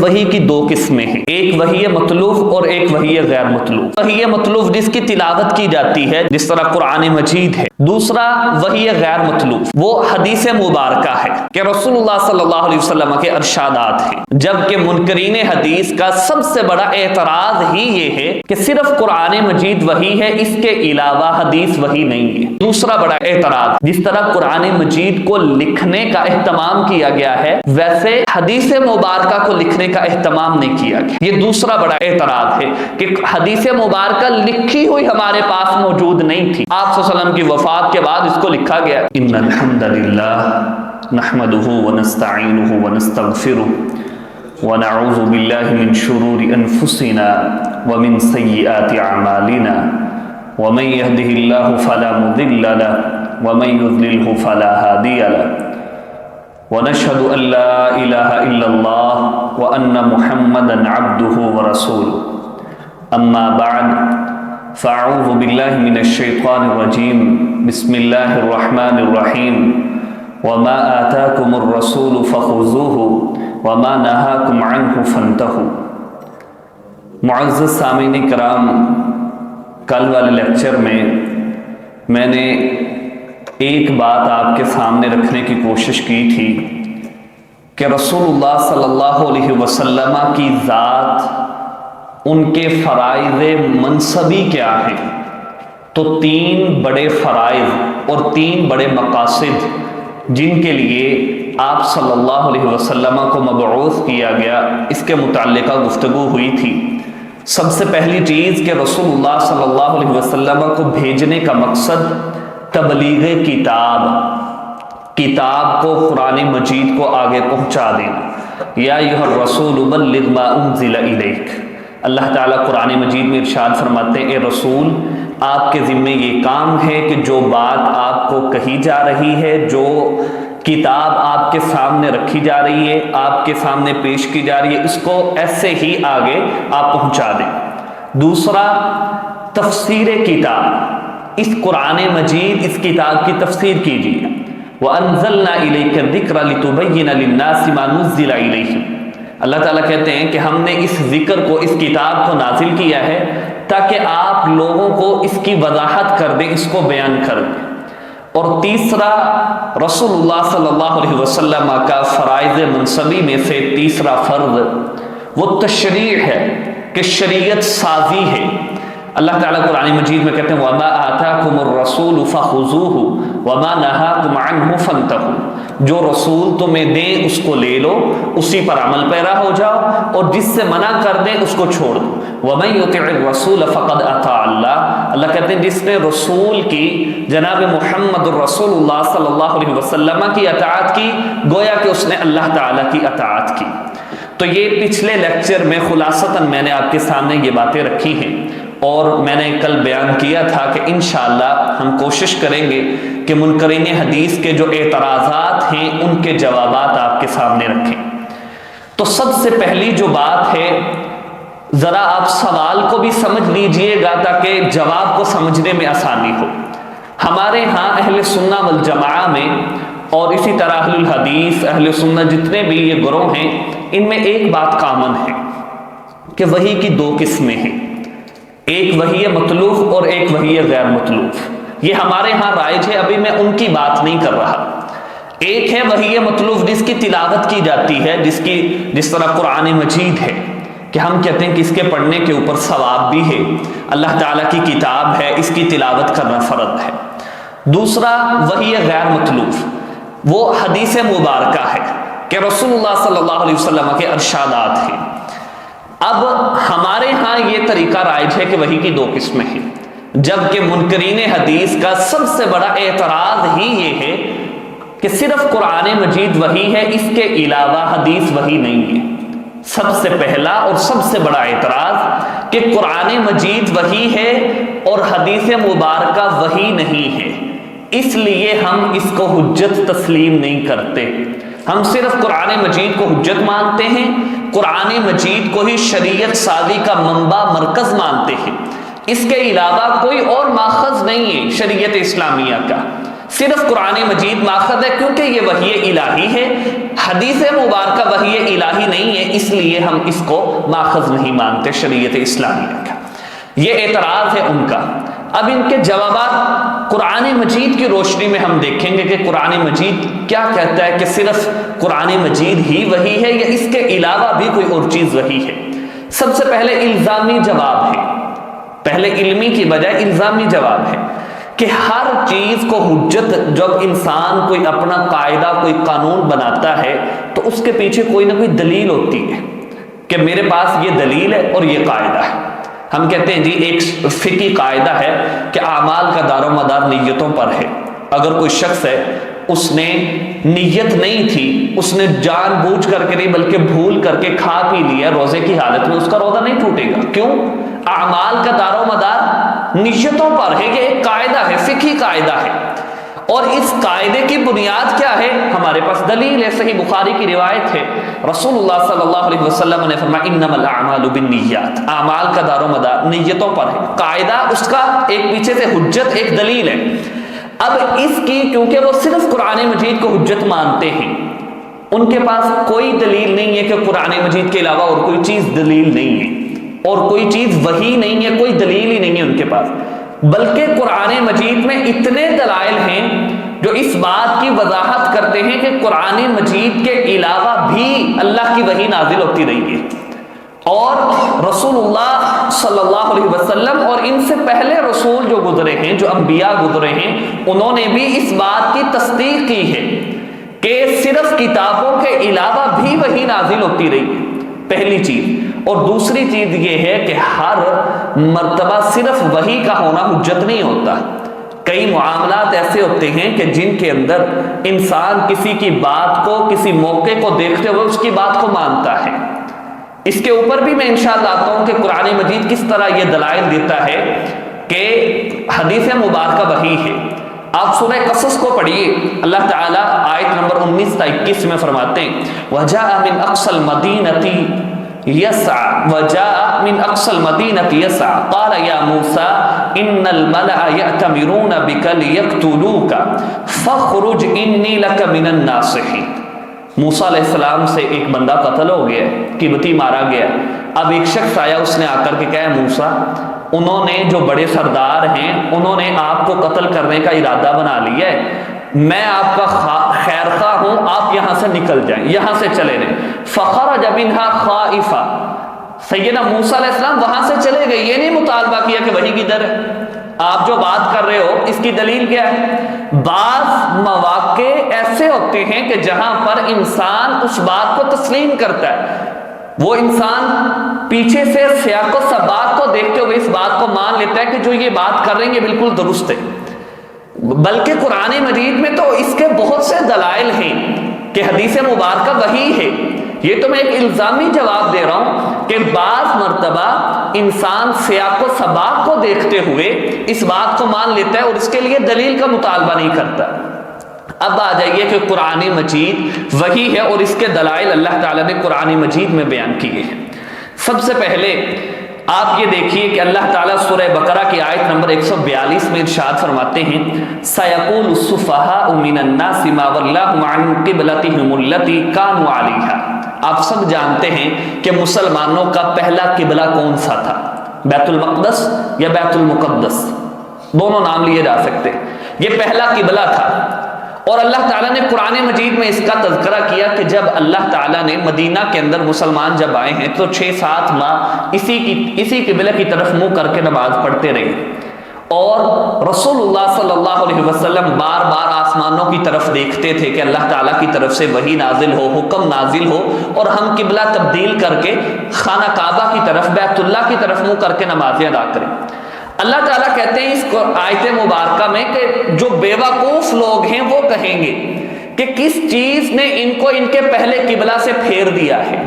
وحی کی دو قسمیں ہیں، ایک وحی مطلوب اور ایک وحی غیر مطلوب۔ وحی مطلوب جس کی تلاوت کی جاتی ہے جس طرح قرآن مجید ہے، دوسرا وحی غیر مطلوب وہ حدیث مبارکہ ہے کہ رسول اللہ صلی اللہ علیہ وسلم کے ارشادات ہیں، جبکہ منکرین حدیث کا سب سے بڑا اعتراض ہی یہ ہے کہ صرف قرآن مجید وحی ہے، اس کے علاوہ حدیث وحی نہیں ہے۔ دوسرا بڑا اعتراض، جس طرح قرآن مجید کو لکھنے کا اہتمام کیا گیا ہے ویسے حدیث مبارکہ کو لکھنے کا اہتمام نہیں کیا گیا۔ یہ دوسرا بڑا اعتراض ہے کہ حدیث مبارکہ لکھی ہوئی ہمارے پاس موجود نہیں تھی، آپ صلی اللہ علیہ وسلم کی وفات کے بعد اس کو لکھا گیا۔ ان الحمد للہ نحمده ونستعینه ونستغفره ونعوذ باللہ من شرور انفسنا ومن سیئات اعمالنا ومن يهده الله فلا مضل له ومن يضلله فلا هادي له ونشهد ان لا اله الا الله وان محمدا عبده ورسوله اما بعد فاعوذ باللہ من الشیطان الرجیم بسم اللہ الرحمن الرحیم وما آتاکم الرسول فخذوه وما نہاکم عنہ فانتہوا۔ معزز سامعین کرام، کل والے لیکچر میں نے ایک بات آپ کے سامنے رکھنے کی کوشش کی تھی کہ رسول اللہ صلی اللہ علیہ وسلم کی ذات، ان کے فرائض منصبی کیا ہیں؟ تو تین بڑے فرائض اور تین بڑے مقاصد جن کے لیے آپ صلی اللہ علیہ وسلم کو مبعوث کیا گیا، اس کے متعلقہ گفتگو ہوئی تھی۔ سب سے پہلی چیز کہ رسول اللہ صلی اللہ علیہ وسلم کو بھیجنے کا مقصد تبلیغ کتاب کو، قرآن مجید کو آگے پہنچا دینا۔ یا ایھا الرسول بلغ ما انزل الیک، اللہ تعالیٰ قرآن مجید میں ارشاد فرماتے ہیں اے رسول، آپ کے ذمے یہ کام ہے کہ جو بات آپ کو کہی جا رہی ہے، جو کتاب آپ کے سامنے رکھی جا رہی ہے، آپ کے سامنے پیش کی جا رہی ہے، اس کو ایسے ہی آگے آپ پہنچا دیں۔ دوسرا تفسیر کتاب، اس قرآن مجید اس کتاب کی تفسیر کیجیے۔ وَأَنزَلْنَا إِلَيْكَ الذِّكْرَ لِتُبَيِّنَ لِلنَّاسِ مَا نُزِّلَ إِلَيْهِمْ، اللہ تعالیٰ کہتے ہیں کہ ہم نے اس ذکر کو، اس کتاب کو نازل کیا ہے تاکہ آپ لوگوں کو اس کی وضاحت کر دیں، اس کو بیان کر دیں۔ اور تیسرا، رسول اللہ صلی اللہ علیہ وسلم کا فرائض منصبی میں سے تیسرا فرض وہ تشریع ہے کہ شریعت سازی ہے۔ اللہ تعالیٰ قرآن مجید میں کہتے ہیں وَمَا آتَاكُمُ الرَّسُولُ فَخُذُوهُ وَمَا نَهَاكُمْ عَنْهُ فَانْتَهُوا، جو رسول تمہیں دیں اس کو لے لو، اسی پر عمل پیرا ہو جاؤ، اور جس سے منع کر دیں اس کو چھوڑ دو۔ وَمَن يُطِعِ الرَّسُولَ فَقَدْ أَطَاعَ اللَّهَ، اللہ کہتے ہیں جس نے رسول کی، جناب محمد الرسول اللہ صلی اللہ علیہ وسلم کی اطاعت کی، گویا کہ اس نے اللہ تعالیٰ کی اطاعت کی۔ تو یہ پچھلے لیکچر میں خلاصتاً میں نے آپ کے سامنے یہ باتیں رکھی ہیں، اور میں نے کل بیان کیا تھا کہ انشاءاللہ ہم کوشش کریں گے کہ منکرین حدیث کے جو اعتراضات ہیں ان کے جوابات آپ کے سامنے رکھیں۔ تو سب سے پہلی جو بات ہے، ذرا آپ سوال کو بھی سمجھ لیجئے گا تاکہ جواب کو سمجھنے میں آسانی ہو۔ ہمارے ہاں اہل سنہ والجماعہ میں، اور اسی طرح اہل الحدیث، اہل سنہ جتنے بھی یہ گروہ ہیں، ان میں ایک بات کامن ہے کہ وحی کی دو قسمیں ہیں، ایک وحی مطلوب اور ایک وحی غیر مطلوب۔ یہ ہمارے ہاں رائج ہے، ابھی میں ان کی بات نہیں کر رہا۔ ایک ہے وحی مطلوب جس کی تلاوت کی جاتی ہے، جس طرح قرآن مجید ہے کہ ہم کہتے ہیں کہ اس کے پڑھنے کے اوپر ثواب بھی ہے، اللہ تعالیٰ کی کتاب ہے، اس کی تلاوت کرنا فرض ہے۔ دوسرا وحی غیر مطلوب وہ حدیث مبارکہ ہے کہ رسول اللہ صلی اللہ علیہ وسلم کے ارشادات ہیں۔ اب ہمارے ہاں یہ طریقہ رائج ہے کہ وحی کی دو قسمیں ہیں، جبکہ منکرین حدیث کا سب سے بڑا اعتراض ہی یہ ہے کہ صرف قرآن مجید وحی ہے، اس کے علاوہ حدیث وحی نہیں ہے۔ سب سے پہلا اور سب سے بڑا اعتراض کہ قرآن مجید وحی ہے اور حدیث مبارکہ وحی نہیں ہے، اس لیے ہم اس کو حجت تسلیم نہیں کرتے۔ ہم صرف قرآن مجید کو حجت مانتے ہیں، قرآن مجید کو ہی شریعت سازی کا منبع مرکز مانتے ہیں، اس کے علاوہ کوئی اور ماخذ نہیں ہے شریعت اسلامیہ کا۔ صرف قرآن مجید ماخذ ہے کیونکہ یہ وحی الہی ہے، حدیث مبارکہ وحی الہی نہیں ہے، اس لیے ہم اس کو ماخذ نہیں مانتے شریعت اسلامیہ کا۔ یہ اعتراض ہے ان کا۔ اب ان کے جوابات قرآن مجید کی روشنی میں ہم دیکھیں گے کہ قرآن مجید کیا کہتا ہے، کہ صرف قرآن مجید ہی وحی ہے یا اس کے علاوہ بھی کوئی اور چیز وحی ہے۔ سب سے پہلے الزامی جواب ہے، پہلے علمی کی بجائے الزامی جواب ہے کہ ہر چیز کو حجت، جب انسان کوئی اپنا قاعدہ کوئی قانون بناتا ہے تو اس کے پیچھے کوئی نہ کوئی دلیل ہوتی ہے کہ میرے پاس یہ دلیل ہے اور یہ قاعدہ ہے۔ ہم کہتے ہیں جی ایک فقہی قاعدہ ہے کہ اعمال کا دار و مدار نیتوں پر ہے۔ اگر کوئی شخص ہے اس نے نیت نہیں تھی، اس نے جان بوجھ کر کے نہیں بلکہ بھول کر کے کھا پی لیا روزے کی حالت میں، اس کا روزہ نہیں ٹوٹے گا۔ کیوں؟ اعمال کا دار و مدار نیتوں پر ہے، یہ ایک قاعدہ ہے، فقہی قاعدہ ہے۔ اور اس قاعدے کی بنیاد کیا ہے؟ ہمارے پاس دلیل ہے، صحیح بخاری کی روایت ہے، رسول اللہ صلی اللہ علیہ وسلم نے فرمایا انما الاعمال بالنیات، اعمال کا دار و مدار نیتوں پر ہے۔ قاعدہ اس کا ایک پیچھے سے حجت، ایک دلیل ہے۔ اب اس کی کیونکہ وہ صرف قرآن مجید کو حجت مانتے ہیں، ان کے پاس کوئی دلیل نہیں ہے کہ قرآن مجید کے علاوہ اور کوئی چیز دلیل نہیں ہے، اور کوئی چیز وحی نہیں ہے، کوئی دلیل ہی نہیں ہے ان کے پاس، بلکہ قرآن مجید میں اتنے دلائل ہیں جو اس بات کی وضاحت کرتے ہیں کہ قرآن مجید کے علاوہ بھی اللہ کی وحی نازل ہوتی رہی ہے، اور رسول اللہ صلی اللہ علیہ وسلم اور ان سے پہلے رسول جو گزرے ہیں، جو انبیاء گزرے ہیں، انہوں نے بھی اس بات کی تصدیق کی ہے کہ صرف کتابوں کے علاوہ بھی وحی نازل ہوتی رہی ہے، پہلی چیز۔ اور دوسری چیز یہ ہے کہ ہر مرتبہ صرف وحی کا ہونا حجت نہیں ہوتا، کئی معاملات ایسے ہوتے ہیں کہ جن کے اندر انسان کسی کی بات کو، کسی موقع کو دیکھتے ہوئے اس کی بات کو مانتا ہے۔ اس کے اوپر بھی میں انشاءاللہ آتا ہوں کہ قرآن مجید کس طرح یہ دلائل دیتا ہے کہ حدیث مبارکہ وحی ہے۔ آپ سورہ قصص کو پڑھیے، اللہ تعالیٰ آیت نمبر 19 تا 21 میں فرماتے ہیں وَجَاءَ مِنْ أَقْصَى الْمَدِينَةِ يَسْعَى وَجَاءَ مِنْ أَقْصَى الْمَدِينَةِ يَسْعَى قَالَ يَا مُوسَى إِنَّ الْمَلَأَ يَأْتَمِرُونَ بِكَ لِيَقْتُلُوكَ فَاخْرُجْ إِنِّي لَكَ مِنَ النَّاصِحِينَ۔ موسیٰ علیہ السلام سے ایک بندہ قتل ہو گیا، قبطی مارا گیا۔ اب ایک شخص آیا، اس نے آ کر کے کہا موسیٰ، انہوں نے جو بڑے سردار ہیں انہوں نے آپ کو قتل کرنے کا ارادہ بنا لیا ہے، میں آپ کا خیر خواہ ہوں، آپ یہاں سے نکل جائیں، یہاں سے چلے جائیں۔ فخرج منها خائفا، سیدنا موسیٰ علیہ السلام وہاں سے چلے گئے، یہ نہیں مطالبہ کیا کہ وہی کدھر ہے، آپ جو بات کر رہے ہو اس کی دلیل کیا ہے؟ بعض مواقع ایسے ہوتے ہیں کہ جہاں پر انسان اس بات کو تسلیم کرتا ہے، وہ انسان پیچھے سے سیاق و سباق کو دیکھتے ہوئے اس بات کو مان لیتا ہے کہ جو یہ بات کر رہے ہیں یہ بالکل درست ہے۔ بلکہ قرآن مجید میں تو اس کے بہت سے دلائل ہیں کہ حدیث مبارکہ وحی ہے۔ یہ تو میں ایک الزامی جواب دے رہا ہوں کہ بعض مرتبہ انسان سیاق و سباق کو دیکھتے ہوئے اس بات کو مان لیتا ہے اور اس کے لیے دلیل کا مطالبہ نہیں کرتا۔ اب آ جائیے کہ قرآن مجید وحی ہے اور اس کے دلائل اللہ تعالیٰ نے قرآن مجید میں بیان کیے ہیں۔ سب سے پہلے آپ یہ دیکھیے کہ اللہ تعالیٰ سورہ بقرہ کی آیت نمبر 142 میں ارشاد فرماتے ہیں سَيَقُولُ السُّفَهَاءُ مِنَ النَّاسِ مَا وَلَّاهُمْ عَنْ قِبْلَتِهِمُ الَّتِي كَانُوا عَلَيْهَا۔ آپ سب جانتے ہیں کہ مسلمانوں کا پہلا قبلہ کون سا تھا، بیت المقدس یا بیت المقدس، دونوں نام لیے جا سکتے، یہ پہلا قبلہ تھا۔ اور اللہ تعالیٰ نے قرآن مجید میں اس کا تذکرہ کیا کہ جب اللہ تعالیٰ نے مدینہ کے اندر مسلمان جب آئے ہیں تو 6-7 ماہ اسی قبلے کی طرف منہ کر کے نماز پڑھتے رہے، اور رسول اللہ صلی اللہ علیہ وسلم بار بار آسمانوں کی طرف دیکھتے تھے کہ اللہ تعالیٰ کی طرف سے وحی نازل ہو، حکم نازل ہو، اور ہم قبلہ تبدیل کر کے خانہ کعبہ کی طرف، بیت اللہ کی طرف منہ کر کے نمازیں ادا کریں۔ اللہ تعالیٰ کہتے ہیں اس آیت مبارکہ میں کہ جو بیوقوف لوگ ہیں وہ کہیں گے کہ کس چیز نے ان کو ان کے پہلے قبلہ سے پھیر دیا ہے،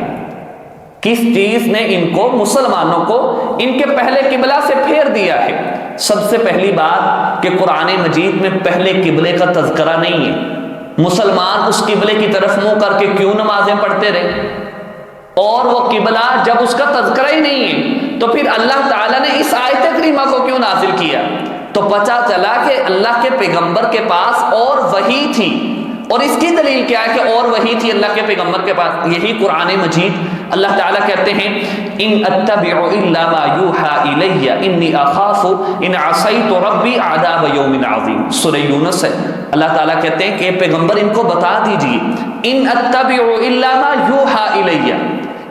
کس چیز نے ان کو، مسلمانوں کو، ان کے پہلے قبلہ سے پھیر دیا ہے۔ سب سے پہلی بات کہ قرآن مجید میں پہلے قبلے کا تذکرہ نہیں ہے، مسلمان اس قبلے کی طرف منہ کر کے کیوں نمازیں پڑھتے رہے، اور وہ قبلہ جب اس کا تذکرہ ہی نہیں ہے تو پھر اللہ تعالیٰ نے اس آیت کریمہ کو کیوں نازل کیا؟ تو پتہ چلا کہ اللہ کے پیغمبر کے پاس اور وحی تھی. اور اس کی دلیل کیا ہے کہ اور وحی تھی اللہ کے پیغمبر کے پاس؟ یہی قرآن مجید اللہ تعالیٰ کہتے ہیں ان اتبع الا ما یوحى الی انی اخاف ان عصیت ربی عذاب یوم عظیم. سورہ یونس ہے. اللہ تعالیٰ کہتے ہیں کہ پیغمبر ان کو بتا دیجئے ان اتبع الا ما یوحى الی،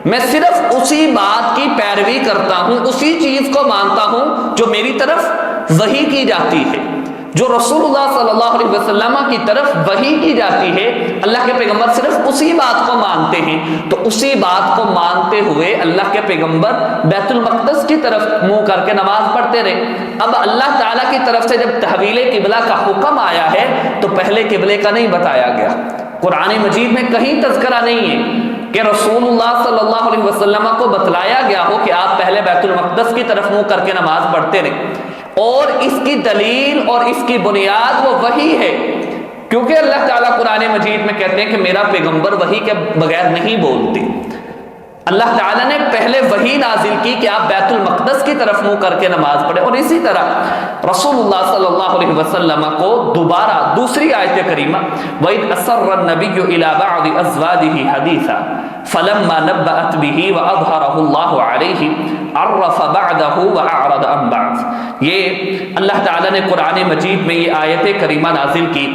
میں صرف اسی بات کی پیروی کرتا ہوں، اسی چیز کو مانتا ہوں جو میری طرف وحی کی جاتی ہے، جو رسول اللہ صلی اللہ علیہ وسلم کی طرف وحی کی جاتی ہے. اللہ کے پیغمبر صرف اسی بات کو مانتے ہیں. تو اسی بات کو مانتے ہوئے اللہ کے پیغمبر بیت المقدس کی طرف منہ کر کے نماز پڑھتے رہے. اب اللہ تعالیٰ کی طرف سے جب تحویل قبلہ کا حکم آیا ہے تو پہلے قبلے کا نہیں بتایا گیا. قرآن مجید میں کہیں تذکرہ نہیں ہے کہ رسول اللہ صلی اللہ علیہ وسلم کو بتلایا گیا ہو کہ آپ پہلے بیت المقدس کی طرف منہ کر کے نماز پڑھتے رہے. اور اس کی دلیل اور اس کی بنیاد وہ وحی ہے، کیونکہ اللہ تعالیٰ قرآن مجید میں کہتے ہیں کہ میرا پیغمبر وحی کے بغیر نہیں بولتے. اللہ تعالیٰ نے پہلے وحی نازل کی کہ آپ بیت المقدس کی طرف منہ کر کے نماز پڑھیں. اور اسی طرح رسول اللہ صلی اللہ علیہ وسلم کو دوبارہ دوسری آیت کریمہ وَإِذْ أَسَرَّ النَّبِيُّ إِلَىٰ بَعْضِ أَزْوَاجِهِ حَدِيثًا فَلَمَّا نَبَّأَتْ بِهِ وَأَظْهَرَهُ اللَّهُ عَلَيْهِ عَرَّفَ بَعْدَهُ وَأَعْرَضَ عَن بَعْضٍ. یہ اللہ تعالیٰ نے قرآن مجید میں یہ آیت کریمہ نازل کی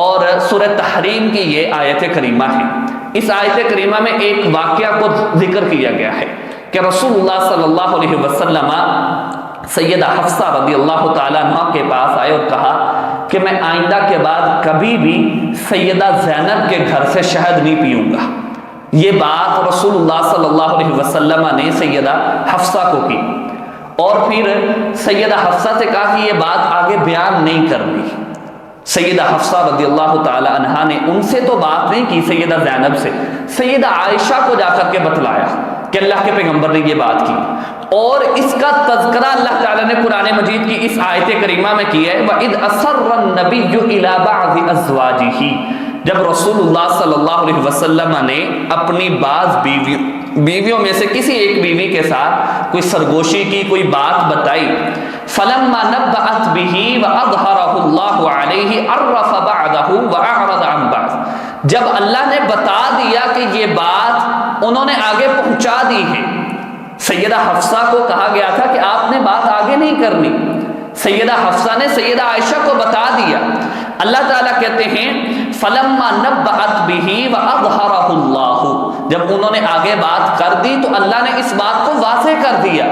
اور سورہ تحریم کی یہ آیت کریمہ ہے. اس آیت کریمہ میں ایک واقعہ کو ذکر کیا گیا ہے کہ رسول اللہ صلی اللہ علیہ وسلم سیدہ حفصہ رضی اللہ تعالیٰ عنہ کے پاس آئے اور کہا کہ میں آئندہ کے بعد کبھی بھی سیدہ زینب کے گھر سے شہد نہیں پیوں گا. یہ بات رسول اللہ صلی اللہ علیہ وسلم نے سیدہ حفصہ کو کی اور پھر سیدہ حفصہ سے کہا کہ یہ بات آگے بیان نہیں کرنی. سیدہ حفصہ رضی اللہ تعالی عنہا نے ان سے تو بات نہیں کی سیدہ زینب سے، سیدہ عائشہ کو جا کر کے بتلایا کہ اللہ کے پیغمبر نے یہ بات کی. اور اس کا تذکرہ اللہ تعالیٰ نے قرآن مجید کی اس آیت کریمہ میں کیا ہے وَإِذْ أَسَرَّ النَّبِيُّ إِلَىٰ بَعْضِ أَزْوَاجِهِ. جب رسول اللہ صلی اللہ علیہ وسلم نے اپنی بعض بیویوں میں سے کسی ایک بیوی کے ساتھ کوئی سرگوشی کی، کوئی بات بتائی، فلما نبأت به وأظهره الله عليه عرف بعده وأعرض عن بعض. جب اللہ نے بتا دیا کہ یہ بات انہوں نے آگے پہنچا دی ہے، سیدہ حفصہ کو کہا گیا تھا کہ آپ نے بات آگے نہیں کرنی، سیدہ حفصہ نے سیدہ عائشہ کو بتا دیا. اللہ تعالیٰ کہتے ہیں فلما نبأت به وأظهره الله. جب انہوں نے آگے بات کر دی تو اللہ نے اس بات کو واضح کر دیا،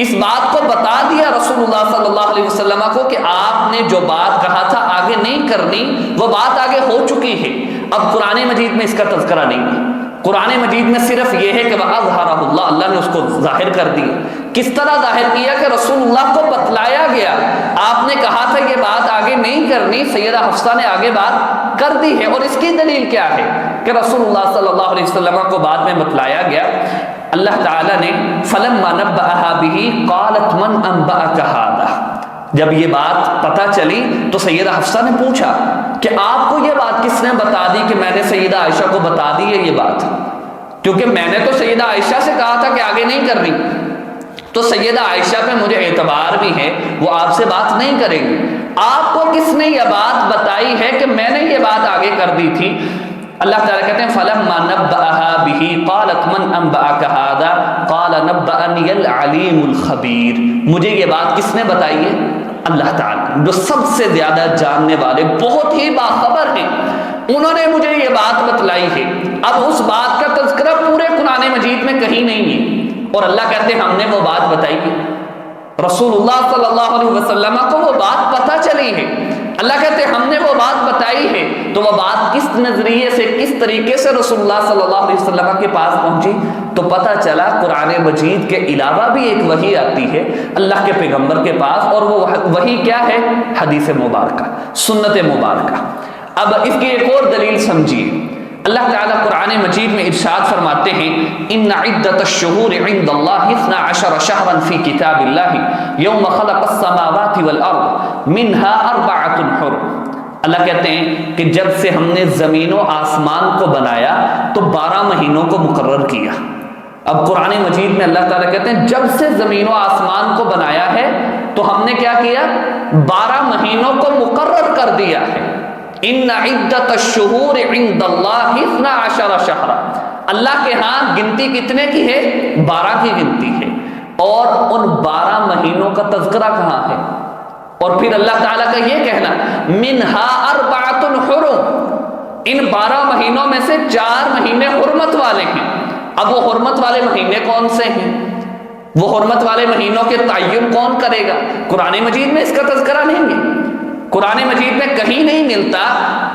اس بات کو بتا دیا رسول اللہ صلی اللہ علیہ وسلم کو کہ آپ نے جو بات کہا تھا آگے نہیں کرنی، وہ بات آگے ہو چکی ہے. اب قرآن مجید میں اس کا تذکرہ نہیں ہے. قرآن مجید میں صرف یہ ہے کہ وَأَظْهَرَهُ اللَّهُ، اللہ نے اس کو ظاہر کر دیا. کس طرح ظاہر کیا کہ رسول اللہ کو بتلایا گیا، آپ نے کہا تھا یہ بات آگے نہیں کرنی، سیدہ حفصہ نے آگے بات کر دی ہے. اور اس کی دلیل کیا ہے کہ رسول اللہ صلی اللہ علیہ وسلم کو بعد میں بتلایا گیا. اللہ تعالیٰ نے فَلَمَّا نَبَّأَهَا بِهِ قَالَتْ مَنْ أَنْبَأَكَ هَذَا. جب یہ بات پتہ چلی تو سیدہ حفصہ نے پوچھا کہ آپ کو یہ بات کس نے بتا دی کہ میں نے سیدہ عائشہ کو بتا دی ہے یہ بات، کیونکہ میں نے تو سیدہ عائشہ سے کہا تھا کہ آگے نہیں کرنی. تو سیدہ عائشہ پہ مجھے اعتبار بھی ہے، وہ آپ سے بات نہیں کریں گی. آپ کو کس نے یہ بات بتائی ہے کہ میں نے یہ بات آگے کر دی تھی؟ اللہ تعالیٰ کہتے ہیں فَلَمَّا نَبَّأَهَا بِهِ قَالَتْ مَنْ أَنْبَأَكَ هَذَا قَالَ نَبَّأَنِيَ الْعَلِيمُ الْخَبِيرُ. مجھے یہ بات کس نے بتائی ہے؟ اللہ تعالیٰ جو سب سے زیادہ جاننے والے، بہت ہی باخبر ہیں، انہوں نے مجھے یہ بات بتلائی ہے. اب اس بات کا تذکرہ پورے قرآن مجید میں کہیں نہیں ہے. اور اللہ کہتے ہیں ہم نے وہ بات بتائی ہے، رسول اللہ صلی اللہ علیہ وسلم کو وہ بات پتہ چلی ہے. اللہ کہتے ہیں ہم نے وہ بات بتائی ہے. تو وہ بات کس نظریے سے، کس طریقے سے رسول اللہ صلی اللہ علیہ وسلم کے پاس پہنچی؟ تو پتہ چلا قرآن مجید کے علاوہ بھی ایک وحی آتی ہے اللہ کے پیغمبر کے پاس، اور وہ وحی کیا ہے؟ حدیث مبارکہ، سنت مبارکہ. اب اس کی ایک اور دلیل سمجھیے. اللہ تعالیٰ قرآن مجید میں ارشاد فرماتے ہیں ان عدۃ الشہور عند اللہ 12 شہرا فی کتاب اللہ یوم خلق السماوات والارض منها 4 حرم. اللہ کہتے ہیں کہ جب سے ہم نے زمین و آسمان کو بنایا تو 12 مہینوں کو مقرر کیا. اب قرآن مجید میں اللہ تعالیٰ کہتے ہیں جب سے زمین و آسمان کو بنایا ہے تو ہم نے کیا کیا؟ 12 مہینوں کو مقرر کر دیا ہے. ان عدت الشہور عند اللہ 12 شہرا، اللہ کے ہاں گنتی کتنے کی ہے؟ 12 کی گنتی ہے. اور ان 12 مہینوں کا تذکرہ کہاں ہے؟ اور پھر اللہ تعالیٰ کا یہ کہنا منہا اربعۃ حرم، ان 12 مہینوں میں سے 4 مہینے حرمت والے ہیں. اب وہ حرمت والے مہینے کون سے ہیں؟ وہ حرمت والے مہینوں کے تعین کون کرے گا؟ قرآن مجید میں اس کا تذکرہ نہیں ہے. قرآن مجید میں کہیں نہیں ملتا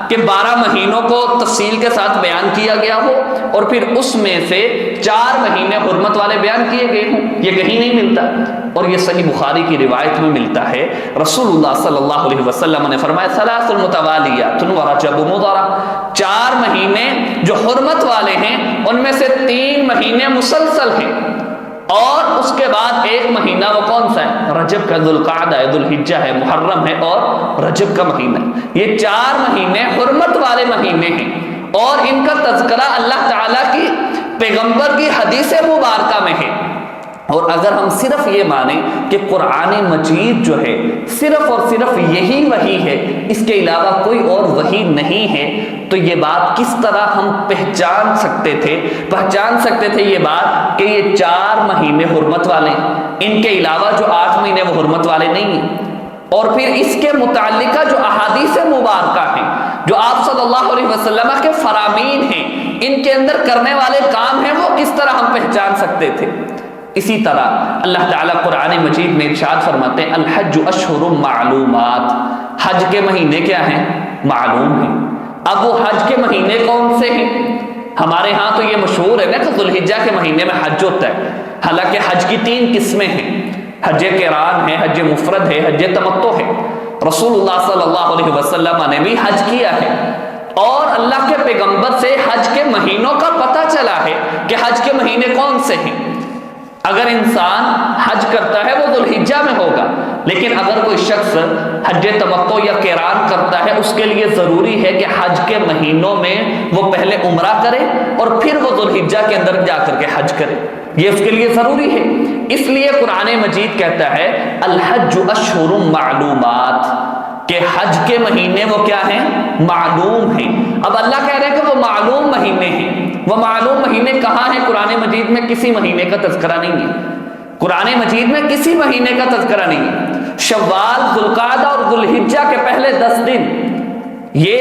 کہ 12 مہینوں کو تفصیل کے ساتھ بیان کیا گیا ہو اور پھر اس میں سے 4 مہینے حرمت والے بیان کیے گئے ہوں. یہ کہیں نہیں ملتا. اور یہ صحیح بخاری کی روایت میں ملتا ہے. رسول اللہ صلی اللہ علیہ وسلم نے فرمایا ثلاث متوالیات ورجب مضر، 4 مہینے جو حرمت والے ہیں ان میں سے 3 مہینے مسلسل ہیں، اور اس کے بعد ایک مہینہ وہ کون سا ہے؟ رجب کا، ذوالقعدہ ہے، ذوالحجہ ہے، محرم ہے اور رجب کا مہینہ. یہ 4 مہینے حرمت والے مہینے ہیں اور ان کا تذکرہ اللہ تعالیٰ کی پیغمبر کی حدیث مبارکہ میں ہے. اور اگر ہم صرف یہ مانیں کہ قرآن مجید جو ہے صرف اور صرف یہی وحی ہے، اس کے علاوہ کوئی اور وحی نہیں ہے، تو یہ بات کس طرح ہم پہچان سکتے تھے یہ بات کہ یہ 4 مہینے حرمت والے ہیں، ان کے علاوہ جو 8 مہینے وہ حرمت والے نہیں ہیں. اور پھر اس کے متعلقہ جو احادیث مبارکہ ہیں، جو آپ صلی اللہ علیہ وسلم کے فرامین ہیں، ان کے اندر کرنے والے کام ہیں، وہ کس طرح ہم پہچان سکتے تھے؟ اسی طرح اللہ تعالیٰ قرآن مجید میں ارشاد فرماتے ہیں الحج اشہر معلومات، حج کے مہینے کیا ہیں؟ معلوم ہیں. اب وہ حج کے مہینے کون سے ہیں؟ ہمارے ہاں تو یہ مشہور ہے نا کہ ذوالحجہ کے مہینے میں حج ہوتا ہے. حالانکہ حج کی 3 قسمیں ہیں، حج قران ہے، حج مفرد ہے، حج تمتع ہے. رسول اللہ صلی اللہ علیہ وسلم نے بھی حج کیا ہے، اور اللہ کے پیغمبر سے حج کے مہینوں کا پتہ چلا ہے کہ حج کے مہینے کون سے ہیں. اگر انسان حج کرتا ہے وہ ذوالحجہ میں ہوگا، لیکن اگر کوئی شخص حج تمتع یا قران کرتا ہے اس کے لیے ضروری ہے کہ حج کے مہینوں میں وہ پہلے عمرہ کرے اور پھر وہ ذوالحجہ کے اندر جا کر کے حج کرے. یہ اس کے لیے ضروری ہے. اس لیے قرآن مجید کہتا ہے الحج اشہر معلومات، کہ حج کے مہینے وہ کیا ہیں؟ معلوم ہیں. اب اللہ کہہ رہے ہیں کہ وہ معلوم مہینے ہیں. وہ معلوم مہینے کہاں ہیں؟ قرآن مجید میں کسی مہینے کا تذکرہ نہیں ہے. قرآن مجید میں کسی مہینے کا تذکرہ نہیں ہے. شوال، ذوالقعدہ اور ذوالحجہ کے پہلے 10 دن یہ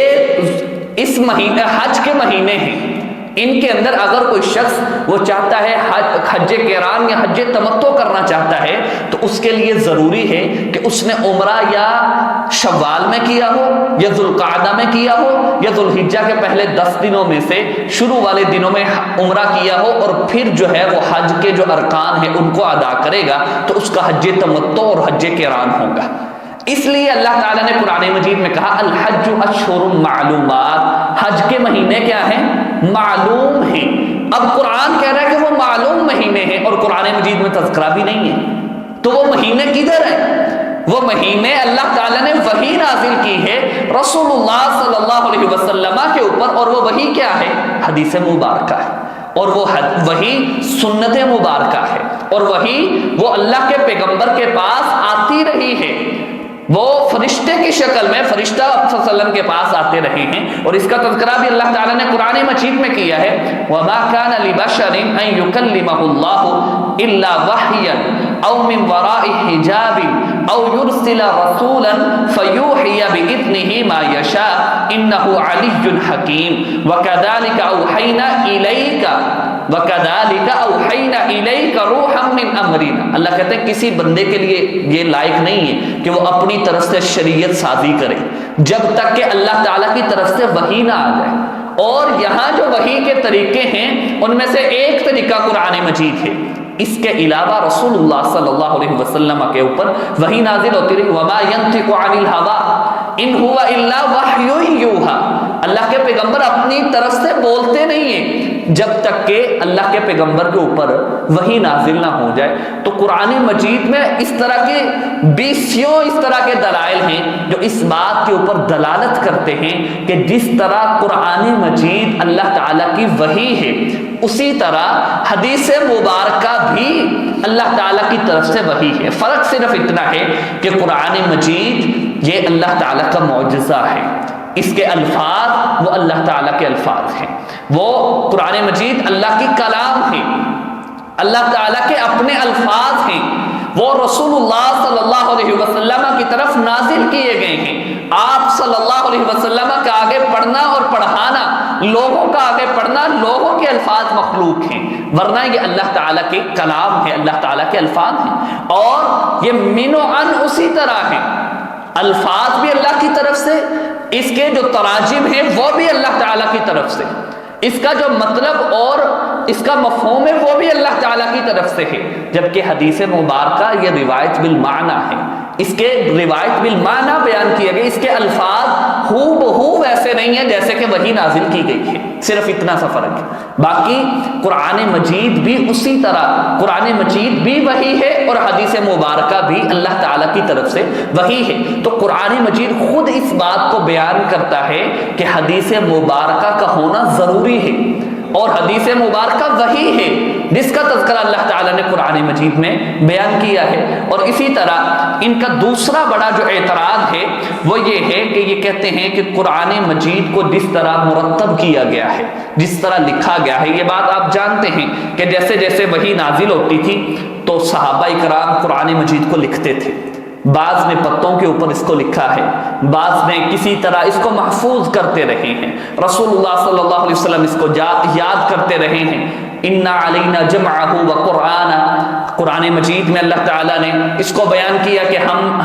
اس مہینے حج کے مہینے ہیں. ان کے اندر اگر کوئی شخص وہ چاہتا ہے حج قران یا حج تمتع کرنا چاہتا ہے تو اس کے لیے ضروری ہے کہ اس نے عمرہ یا شوال میں کیا ہو یا ذوالقعدہ میں کیا ہو یا ذوالحجہ کے پہلے 10 دنوں میں سے شروع والے دنوں میں عمرہ کیا ہو، اور پھر جو ہے وہ حج کے جو ارکان ہیں ان کو ادا کرے گا تو اس کا حج تمتع اور حج قران ہوگا. اس لیے اللہ تعالیٰ نے قرآن مجید میں کہا الحج اشہر معلومات، حج کے مہینے کیا ہیں؟ معلوم ہیں. اب قرآن کہہ رہا ہے کہ وہ معلوم مہینے ہیں اور قرآن مجید میں تذکرہ بھی نہیں ہے، تو وہ مہینے کدھر ہیں؟ وہ مہینے اللہ تعالیٰ نے وحی نازل کی ہے رسول اللہ صلی اللہ علیہ وسلم کے اوپر، اور وہ وحی کیا ہے؟ حدیث مبارکہ ہے. اور وہ وحی سنت مبارکہ ہے، اور وحی وہ اللہ کے پیغمبر کے پاس آتی رہی ہے. وہ فرشتے کی شکل میں فرشتہ صلی اللہ علیہ وسلم کے پاس آتے رہے ہیں، اور اس کا تذکرہ بھی اللہ تعالیٰ نے قرآن مجید میں کیا ہے وَمَا كَانَ لِبَشَرٍ أَن يُكَلِّمَهُ اللَّهُ إِلَّا وَحْيًا أَوْ مِن وَرَاءِ حِجَابٍ أَوْ يُرْسِلَ رَسُولًا فَيُوحِيَ بِإِذْنِهِ مَا يَشَاءُ إِنَّهُ عَلِيٌّ حَكِيمٌ وَكَذَلِكَ أَوْحَيْنَا إِلَيْكَ رُوحًا مِّنْ أَمْرِنَا. اللہ کہتے ہیں کسی بندے کے لیے یہ لائق نہیں ہے کہ وہ اپنی طرف سے شریعت سازی کرے جب تک کہ اللہ تعالیٰ کی طرف سے وحی نہ آ جائے. اور یہاں جو وحی کے طریقے ہیں ان میں سے ایک طریقہ قرآن مجید ہے. اس کے علاوہ رسول اللہ صلی اللہ علیہ وسلم کے اوپر وحی نازل ہوتی رہی. وما ينطق عن الهوى ان هو الا وحی یوحى. اللہ کے پیغمبر اپنی طرف سے بولتے نہیں ہیں جب تک کہ اللہ کے پیغمبر کے اوپر وحی نازل نہ ہو جائے. تو قرآن مجید میں اس طرح کی بیسیوں اس طرح کے دلائل ہیں جو اس بات کے اوپر دلالت کرتے ہیں کہ جس طرح قرآن مجید اللہ تعالیٰ کی وحی ہے، اسی طرح حدیث مبارکہ بھی اللہ تعالیٰ کی طرف سے وحی ہے۔ فرق صرف اتنا ہے کہ قرآن مجید یہ اللہ تعالیٰ کا معجزہ ہے، اس کے الفاظ وہ اللہ تعالیٰ کے الفاظ ہیں، وہ قرآن مجید اللہ کی کلام ہے، اللہ تعالیٰ کے اپنے الفاظ ہیں، وہ رسول اللہ صلی اللہ علیہ وسلم کی طرف نازل کیے گئے ہیں۔ آپ صلی اللہ علیہ وسلم کا آگے پڑھنا اور پڑھانا، لوگوں کا آگے پڑھنا، لوگوں کے الفاظ مخلوق ہیں، ورنہ یہ اللہ تعالیٰ کے کلام ہے، اللہ تعالیٰ کے الفاظ ہیں، اور یہ من و عن اسی طرح ہیں، الفاظ بھی اللہ کی طرف سے، اس کے جو تراجم ہیں وہ بھی اللہ تعالیٰ کی طرف سے، اس کا جو مطلب اور اس کا مفہوم ہے وہ بھی اللہ تعالیٰ کی طرف سے ہے، جبکہ حدیث مبارکہ یہ روایت بالمعنی ہے، اس کے روایت بالمعنی بیان کیے گئے، اس کے الفاظ ہو بہو ویسے نہیں ہیں جیسے کہ وہی نازل کی گئی ہے، صرف اتنا سا فرق ہے۔ باقی قرآن مجید بھی اسی طرح، قرآن مجید بھی وہی ہے اور حدیث مبارکہ بھی اللہ تعالیٰ کی طرف سے وہی ہے۔ تو قرآن مجید خود اس بات کو بیان کرتا ہے کہ حدیث مبارکہ کا ہونا ضروری ہے، اور حدیث مبارکہ وہی ہے جس کا تذکرہ اللہ تعالیٰ نے قرآن مجید میں بیان کیا ہے۔ اور اسی طرح ان کا دوسرا بڑا جو اعتراض ہے وہ یہ ہے کہ یہ کہتے ہیں کہ قرآن مجید کو جس طرح مرتب کیا گیا ہے، جس طرح لکھا گیا ہے، یہ بات آپ جانتے ہیں کہ جیسے جیسے وحی نازل ہوتی تھی تو صحابہ کرام قرآن مجید کو لکھتے تھے، بعض نے پتوں کے اوپر اس کو لکھا ہے، بعض نے کسی طرح اس کو محفوظ کرتے رہے ہیں، رسول اللہ صلی اللہ علیہ وسلم اس کو یاد کرتے رہے ہیں۔ اِنَّ عَلَيْنَا جَمْعَهُ وَقُرْآنَ، قرآن مجید میں اللہ تعالیٰ نے اس کو بیان کیا کہ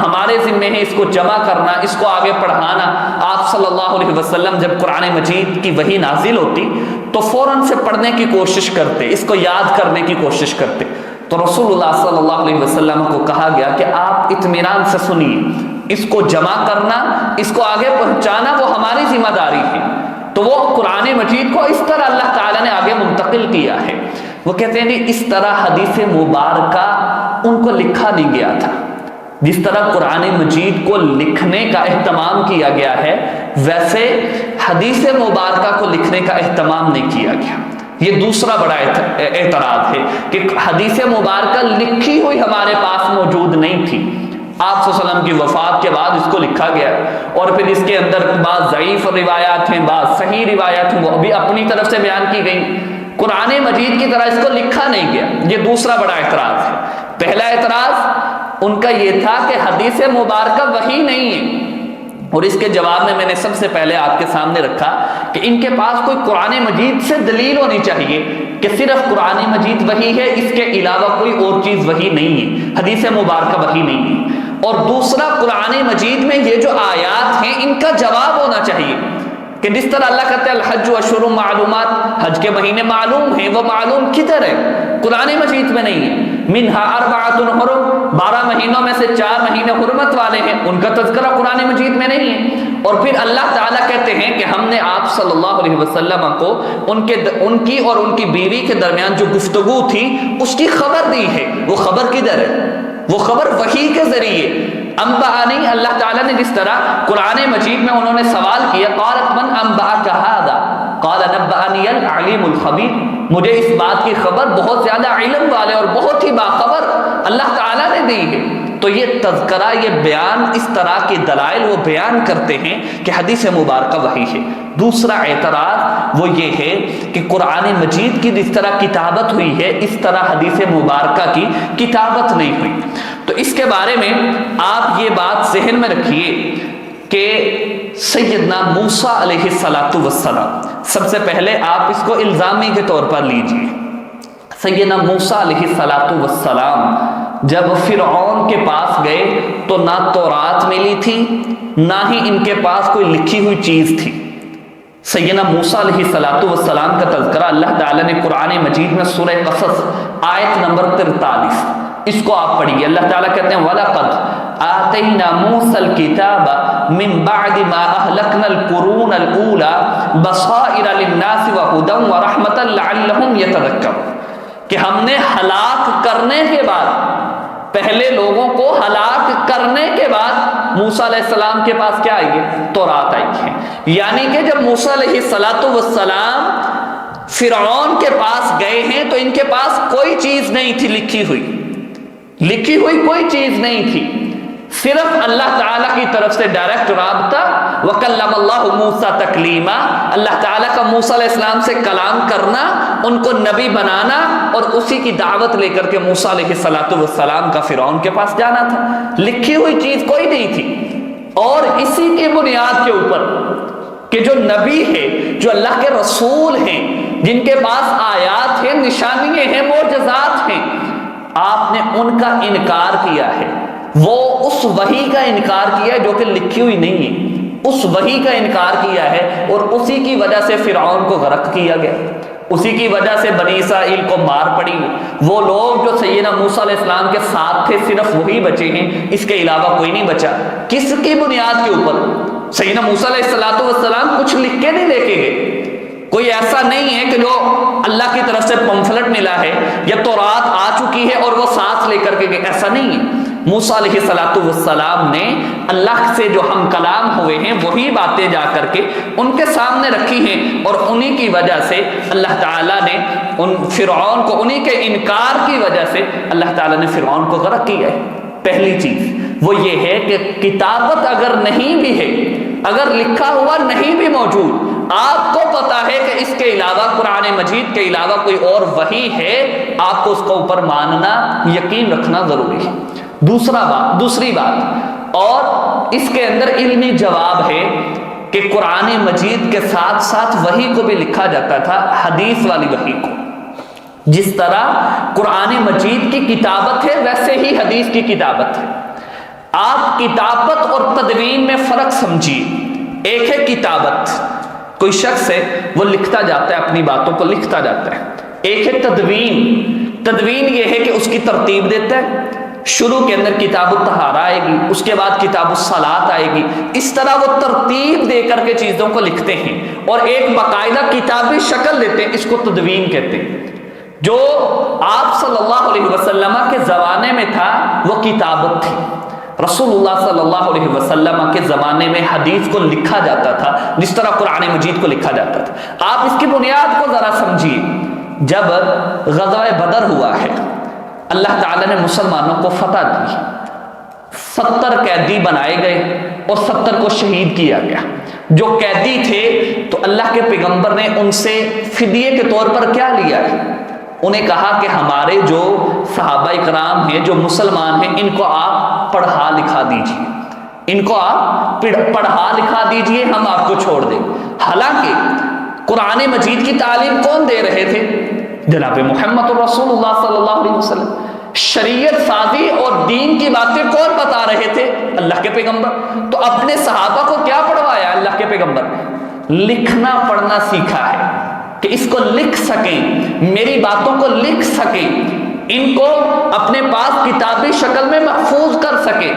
ہمارے ذمہ ہے اس کو جمع کرنا، اس کو آگے پڑھانا۔ آپ صلی اللہ علیہ وسلم جب قرآن مجید کی وحی نازل ہوتی تو فوراً سے پڑھنے کی کوشش کرتے، اس کو یاد کرنے کی کوشش کرتے، تو رسول اللہ صلی اللہ علیہ وسلم کو کہا گیا کہ آپ اطمینان سے سنیے، اس کو جمع کرنا، اس کو آگے پہنچانا وہ ہماری ذمہ داری ہے۔ تو وہ قرآن مجید کو اس طرح اللہ تعالیٰ نے آگے منتقل کیا ہے۔ وہ کہتے ہیں کہ اس طرح حدیث مبارکہ ان کو لکھا نہیں گیا تھا، جس طرح قرآن مجید کو لکھنے کا اہتمام کیا گیا ہے ویسے حدیث مبارکہ کو لکھنے کا اہتمام نہیں کیا گیا۔ یہ دوسرا بڑا اعتراض ہے کہ حدیث مبارکہ لکھی ہوئی ہمارے پاس موجود نہیں تھی، آپ صلی اللہ علیہ وسلم کی وفات کے بعد اس کو لکھا گیا، اور پھر اس کے اندر بعض ضعیف روایات ہیں، بعض صحیح روایات ہیں، وہ بھی اپنی طرف سے بیان کی گئی، قرآن مجید کی طرح اس کو لکھا نہیں گیا۔ یہ دوسرا بڑا اعتراض ہے۔ پہلا اعتراض ان کا یہ تھا کہ حدیث مبارکہ وحی نہیں ہے، اور اس کے جواب میں نے سب سے پہلے آپ کے سامنے رکھا کہ ان کے پاس کوئی قرآن مجید سے دلیل ہونی چاہیے کہ صرف قرآن مجید وحی ہے، اس کے علاوہ کوئی اور چیز وحی نہیں ہے، حدیث مبارکہ وحی نہیں ہے۔ اور دوسرا، قرآن مجید میں یہ جو آیات ہیں ان کا جواب ہونا چاہیے کہ جس طرح اللہ کہتے ہیں الحج اشہر معلومات، حج کے مہینے معلوم ہیں، وہ معلوم کدھر ہے؟ قرآن مجید میں نہیں ہے۔ منہا اربعۃ حرم، 12 مہینوں میں سے 4 مہینے حرمت والے ہیں، ان کا تذکرہ قرآن مجید میں نہیں ہے۔ اور پھر اللہ تعالیٰ کہتے ہیں کہ ہم نے آپ صلی اللہ علیہ وسلم کو ان کی اور ان کی بیوی کے درمیان جو گفتگو تھی اس کی خبر دی ہے، وہ خبر کدھر ہے؟ وہ خبر وحی کے ذریعے انبأنی، اللہ تعالیٰ نے جس طرح قرآن مجید میں انہوں نے سوال کیا قالت من انبأک ھذا قال نبأنی العلیم الخبیر، مجھے اس بات کی خبر بہت زیادہ علم والے اور بہت ہی باخبر اللہ تعالیٰ نے دی ہے۔ تو یہ تذکرہ، یہ بیان، اس طرح کے دلائل وہ بیان کرتے ہیں کہ حدیث مبارکہ وحی ہے۔ دوسرا اعتراض وہ یہ ہے کہ قرآن مجید کی جس طرح کتابت ہوئی ہے اس طرح حدیث مبارکہ کی کتابت نہیں ہوئی۔ تو اس کے بارے میں آپ یہ بات ذہن میں رکھیے کہ سیدنا موسیٰ علیہ السلام، سب سے پہلے آپ اس کو الزامی کے طور پر لیجئے، سیدنا موسیٰ علیہ السلام جب فرعون کے پاس گئے تو نہ تورات ملی تھی، نہ ہی ان کے پاس کوئی لکھی ہوئی چیز تھی۔ سیدنا موسیٰ علیہ السلام کا تذکرہ اللہ تعالیٰ نے قرآن مجید میں سورہ قصص آیت نمبر 43، اس کو آپ پڑھیے۔ اللہ تعالیٰ کہتے ہیں وَلَقَدْ آتَيْنَا مُوسَى الْكِتَابَ مِن بَعْدِ مَا أَهْلَكْنَا الْقُرُونَ الْأُولَى بَصَائِرَ لِلنَّاسِ وَهُدًى وَرَحْمَةً لَعَلَّهُمْ يَتَذَكَّرُونَ، کہ ہم نے ہلاک کرنے کے بعد پہلے لوگوں کو ہلاک کرنے کے بعد موسیٰ علیہ السلام کے پاس کیا آئی ہے؟ تورات آئی ہے۔ یعنی کہ جب موسیٰ علیہ السلام فرعون کے پاس گئے ہیں تو ان کے پاس کوئی چیز نہیں تھی لکھی ہوئی کوئی چیز نہیں تھی، صرف اللہ تعالیٰ کی طرف سے ڈائریکٹ رابطہ۔ وَكَلَّمَ اللَّهُ مُوسَىٰ تَكْلِيمًا، اللہ تعالیٰ کا موسیٰ علیہ السلام سے کلام کرنا، ان کو نبی بنانا اور اسی کی دعوت لے کر کے موسیٰ علیہ السلام کا فرعون کے پاس جانا تھا۔ لکھی ہوئی چیز کوئی نہیں تھی، اور اسی کی بنیاد کے اوپر کہ جو نبی ہے، جو اللہ کے رسول ہیں، جن کے پاس آیات ہیں، نشانیاں ہیں، معجزات ہیں، آپ نے ان کا انکار کیا ہے۔ وہ اس وحی کا انکار کیا ہے جو کہ لکھی ہوئی نہیں ہے، اس وحی کا انکار کیا ہے، اور اسی کی وجہ سے فرعون کو غرق کیا گیا، اسی کی وجہ سے بنی اسرائیل کو مار پڑی۔ وہ لوگ جو سیدنا موسیٰ علیہ السلام کے ساتھ تھے صرف وہی بچے ہیں، اس کے علاوہ کوئی نہیں بچا۔ کس کی بنیاد کے اوپر؟ سیدنا موسیٰ علیہ السلام کچھ لکھ کے نہیں لے کے گئے، کوئی ایسا نہیں ہے کہ جو اللہ کی طرف سے پمفلٹ ملا ہے یا تورات آ چکی ہے اور وہ ساتھ لے کر کے گئے، ایسا نہیں ہے۔ موسیٰ علیہ السلام نے اللہ سے جو ہم کلام ہوئے ہیں وہی باتیں جا کر کے ان کے سامنے رکھی ہیں، اور انہی کی وجہ سے اللہ تعالیٰ نے ان فرعون کو، انہی کے انکار کی وجہ سے اللہ تعالیٰ نے فرعون کو غرق کیا ہے۔ پہلی چیز وہ یہ ہے کہ کتابت اگر نہیں بھی ہے، اگر لکھا ہوا نہیں بھی موجود، آپ کو پتا ہے کہ اس کے علاوہ قرآن مجید کے علاوہ کوئی اور وحی ہے، آپ کو اس کو اوپر ماننا، یقین رکھنا ضروری ہے۔ دوسری بات، اور اس کے اندر علمی جواب ہے کہ قرآن مجید کے ساتھ ساتھ وحی کو بھی لکھا جاتا تھا، حدیث والی وحی کو۔ جس طرح قرآن مجید کی کتابت ہے ویسے ہی حدیث کی کتابت ہے۔ آپ کتابت اور تدوین میں فرق سمجھیے۔ ایک ہے کتابت، کوئی شخص ہے وہ لکھتا جاتا ہے، اپنی باتوں کو لکھتا جاتا ہے۔ ایک ہے تدوین یہ ہے کہ اس کی ترتیب دیتا ہے، شروع کے اندر کتاب الطہارہ آئے گی، اس کے بعد کتاب الصلاۃ آئے گی، اس طرح وہ ترتیب دے کر کے چیزوں کو لکھتے ہیں اور ایک باقاعدہ کتابی شکل دیتے ہیں، اس کو تدوین کہتے ہیں۔ جو آپ صلی اللہ علیہ وسلم کے زمانے میں تھا وہ کتابت تھی۔ رسول اللہ صلی اللہ علیہ وسلم کے زمانے میں حدیث کو لکھا جاتا تھا جس طرح قرآن مجید کو لکھا جاتا تھا۔ آپ اس کی بنیاد کو ذرا سمجھیے۔ جب غزوہ بدر ہوا ہے، اللہ تعالیٰ نے مسلمانوں کو فتح دی، 70 قیدی بنائے گئے اور 70 کو شہید کیا گیا۔ جو قیدی تھے تو اللہ کے پیغمبر نے ان سے فدیے کے طور پر کیا لیا ہے؟ انہیں کہا کہ ہمارے جو صحابہ اکرام ہیں، جو مسلمان ہیں، ان کو آپ پڑھا لکھا دیجئے، ان کو آپ پڑھا لکھا دیجئے، ہم آپ کو چھوڑ دیں۔ حالانکہ قرآن مجید کی تعلیم کون دے رہے تھے؟ جناب محمد رسول اللہ صلی اللہ علیہ وسلم۔ شریعت سازی اور دین کی باتیں کون بتا رہے تھے؟ اللہ کے پیغمبر۔ تو اپنے صحابہ کو کیا پڑھوایا اللہ کے پیغمبر نے؟ لکھنا پڑھنا سیکھا ہے کہ اس کو لکھ سکیں، میری باتوں کو لکھ سکیں، ان کو اپنے پاس کتابی شکل میں محفوظ کر سکیں۔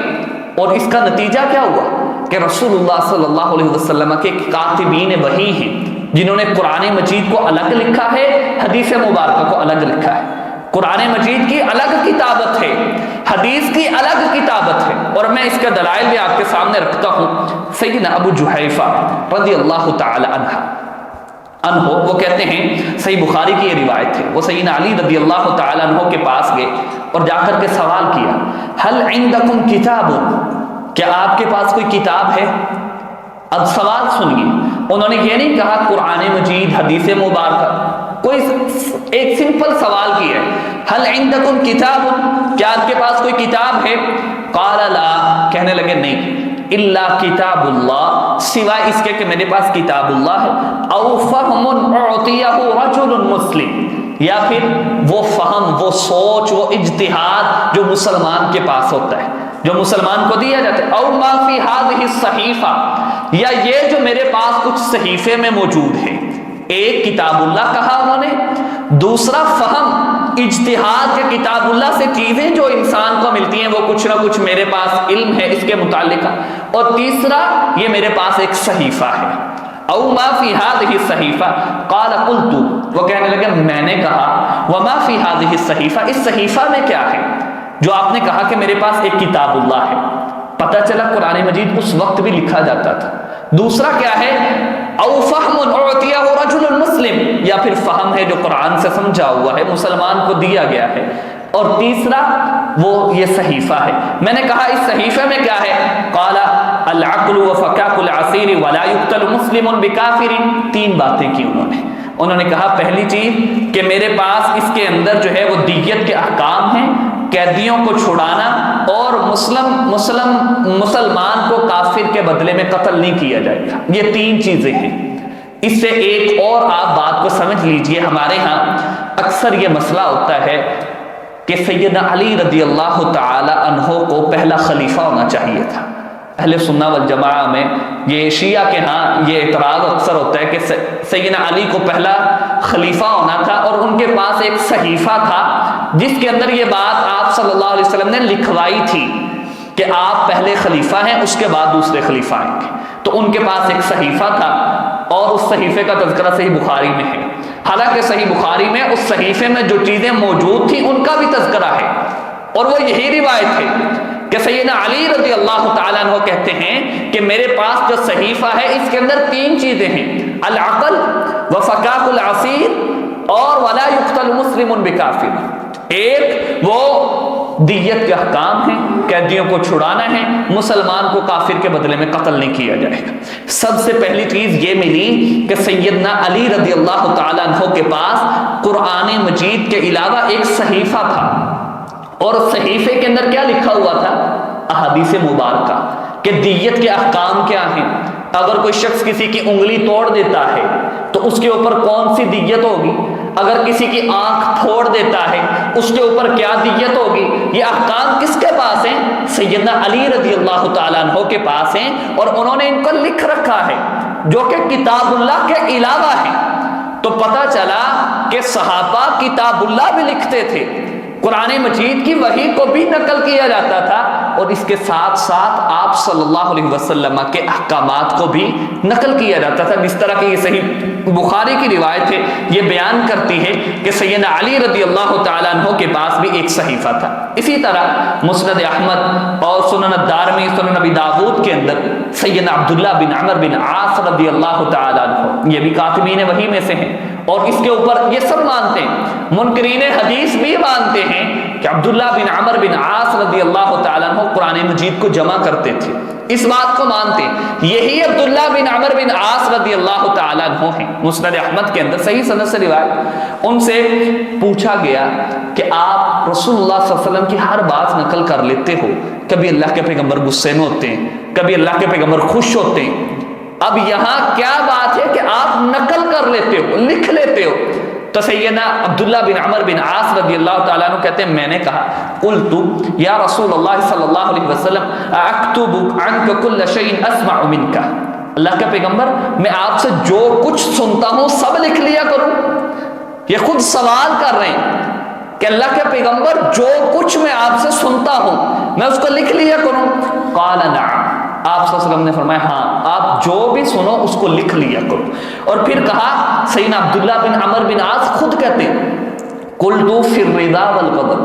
اور اس کا نتیجہ کیا ہوا کہ رسول اللہ صلی اللہ علیہ وسلم کے کاتبین وحی ہیں جنہوں نے قرآن مجید کو الگ لکھا ہے، حدیث مبارکہ کو الگ لکھا ہے۔ قرآن مجید کی الگ کتابت ہے، حدیث کی الگ کتابت ہے، اور میں اس کے دلائل بھی آپ کے سامنے رکھتا ہوں۔ سیدنا ابو جحیفہ رضی اللہ تعالی عنہ وہ کہتے ہیں، صحیح بخاری کی یہ روایت ہے، وہ سیدنا علی رضی اللہ تعالی عنہ کے پاس گئے اور جا کر کے سوال کیا، هل عندکم کتاب، کیا آپ کے پاس کوئی کتاب ہے؟ اب سوال سنیے، انہوں نے یہ نہیں کہا قرآن مجید، حدیث مبارکہ، کوئی ایک سمپل سوال کیا ہے، هل عندکم کتاب، کیا آپ کے پاس کوئی کتاب ہے؟ قال لا، کہنے لگے نہیں، الا کتاب اللہ، سوائے اس کے کہ میرے پاس کتاب اللہ ہے، او فہم اعطیہ رجل مسلم، یا پھر وہ فہم، وہ سوچ، وہ اجتہاد جو مسلمان کے پاس ہوتا ہے، جو مسلمان کو دیا جاتا ہے، او ما فی هذه الصحیفہ، یا یہ جو میرے پاس کچھ صحیفے میں موجود ہے۔ ایک کتاب اللہ کہا انہوں نے، دوسرا فہم، اجتہاد کے کتاب اللہ سے چیزیں جو انسان کو ملتی ہیں وہ کچھ نہ کچھ میرے پاس علم ہے اس کے متعلق، اور تیسرا یہ میرے پاس ایک صحیفہ ہے، او ما فی هذه الصحیفہ، قال قلت، وہ کہنے لگے میں نے کہا، وما فی هذه الصحیفہ، اس صحیفہ میں کیا ہے؟ جو آپ نے کہا کہ میرے پاس ایک کتاب اللہ ہے، پتہ چلا قرآن مجید اس وقت بھی لکھا جاتا تھا۔ دوسرا کیا ہے، او فہم اعطیہ رجل مسلم، یا پھر فہم ہے جو قرآن سے سمجھا ہوا ہے، مسلمان کو دیا گیا ہے۔ اور تیسرا وہ یہ صحیفہ ہے۔ میں نے کہا اس صحیفے میں کیا ہے، قال العقل وفکاک العصیر ولا یقتل مسلم بکافر، تین باتیں کی انہوں نے کہا پہلی چیز کہ میرے پاس اس کے اندر جو ہے وہ دیت کے احکام ہیں، قیدیوں کو چھڑانا، اور مسلمان کو کافر کے بدلے میں قتل نہیں کیا جائے گا، یہ تین چیزیں ہیں۔ اس سے ایک اور آپ بات کو سمجھ لیجئے، ہمارے ہاں اکثر یہ مسئلہ ہوتا ہے کہ سیدنا علی رضی اللہ تعالی عنہ کو پہلا خلیفہ ہونا چاہیے تھا۔ اہل سنہ والجماعہ میں یہ شیعہ کے ہاں یہ اعتراض اکثر ہوتا ہے کہ سیدنا علی کو پہلا خلیفہ ہونا تھا، اور ان کے پاس ایک صحیفہ تھا جس کے اندر یہ بات آپ صلی اللہ علیہ وسلم نے لکھوائی تھی کہ آپ پہلے خلیفہ ہیں، اس کے بعد دوسرے خلیفہ آئیں گے۔ تو ان کے پاس ایک صحیفہ تھا، اور اس صحیفے کا تذکرہ صحیح بخاری میں ہے۔ حالانکہ صحیح بخاری میں اس صحیفے میں جو چیزیں موجود تھیں ان کا بھی تذکرہ ہے، اور وہ یہی روایت ہے کہ سیدنا علی رضی اللہ تعالیٰ عنہ کہتے ہیں کہ میرے پاس جو صحیفہ ہے اس کے اندر تین چیزیں ہیں، العقل وفکاک العصیر اور ولا یقتل مسلم بکافر۔ ایک وہ دیت کے احکام ہیں، قیدیوں کو چھڑانا ہے، مسلمان کو کافر کے بدلے میں قتل نہیں کیا جائے گا۔ سب سے پہلی چیز یہ ملی کہ سیدنا علی رضی اللہ تعالیٰ عنہ کے پاس قرآن مجید کے علاوہ ایک صحیفہ تھا، اور صحیفے کے اندر کیا لکھا ہوا تھا، احادیث مبارکہ کہ دیت کے احکام کیا ہیں، اگر کوئی شخص کسی کی انگلی توڑ دیتا ہے تو اس کے اوپر کون سی دیت ہوگی، اگر کسی کی آنکھ پھوڑ دیتا ہے اس کے اوپر کیا دیت ہوگی۔ یہ احکام کس کے پاس ہیں، سیدنا علی رضی اللہ تعالیٰ عنہ کے پاس ہیں، اور انہوں نے ان کو لکھ رکھا ہے جو کہ کتاب اللہ کے علاوہ ہے۔ تو پتہ چلا کہ صحابہ کتاب اللہ بھی لکھتے تھے، قرآن مجید کی وحی کو بھی نقل کیا جاتا تھا، اور اس کے ساتھ ساتھ آپ صلی اللہ علیہ وسلم کے احکامات کو بھی نقل کیا جاتا تھا۔ جس طرح کہ یہ صحیح بخاری کی روایت ہے، یہ بیان کرتی ہے کہ سیدنا علی رضی اللہ تعالیٰ عنہ کے پاس بھی ایک صحیفہ تھا۔ اسی طرح مسند احمد اور سنن الدارمی، سنن ابی داؤد کے اندر سیدنا عبداللہ بن عمر بن عاص رضی اللہ تعالیٰ عنہ، یہ بھی کاتبین وحی میں سے ہیں، اور اس کے اوپر یہ سب مانتے ہیں، منکرین حدیث بھی مانتے ہیں کہ عبداللہ بن عمر بن عاص رضی اللہ تعالیٰ عنہ قرآن مجید کو جمع کرتے تھے، اس بات کو مانتے ہیں۔ یہی عبداللہ بن عمر بن عاص رضی اللہ تعالیٰ عنہ ہیں، مسند احمد کے اندر صحیح سند سے روایت، ان سے پوچھا گیا کہ آپ رسول اللہ صلی اللہ علیہ وسلم کی ہر بات نقل کر لیتے ہو، کبھی اللہ کے پیغمبر غصے میں ہوتے ہیں، کبھی اللہ کے پیغمبر خوش ہوتے ہیں، اب یہاں کیا بات ہے کہ آپ نقل کر لیتے ہو، لکھ لیتے ہو؟ تو سیدنا عبداللہ بن عمر بن عاص رضی اللہ تعالیٰ عنہ کہتے ہیں، میں نے کہا قلت یا رسول اللہ صلی اللہ علیہ وسلم اکتب عنک کل شیء اسمع منک، اللہ کے پیغمبر میں آپ سے جو کچھ سنتا ہوں سب لکھ لیا کروں؟ یہ خود سوال کر رہے ہیں کہ اللہ کے پیغمبر جو کچھ میں آپ سے سنتا ہوں میں اس کو لکھ لیا کروں؟ قال نعم، آپ صلی اللہ علیہ وسلم نے فرمایا ہاں، آپ جو بھی سنو اس کو لکھ لیا کرو۔ اور پھر کہا، سیدنا عبداللہ بن عمر بن عاص خود کہتے ہیں قلت فی الرضا والغضب،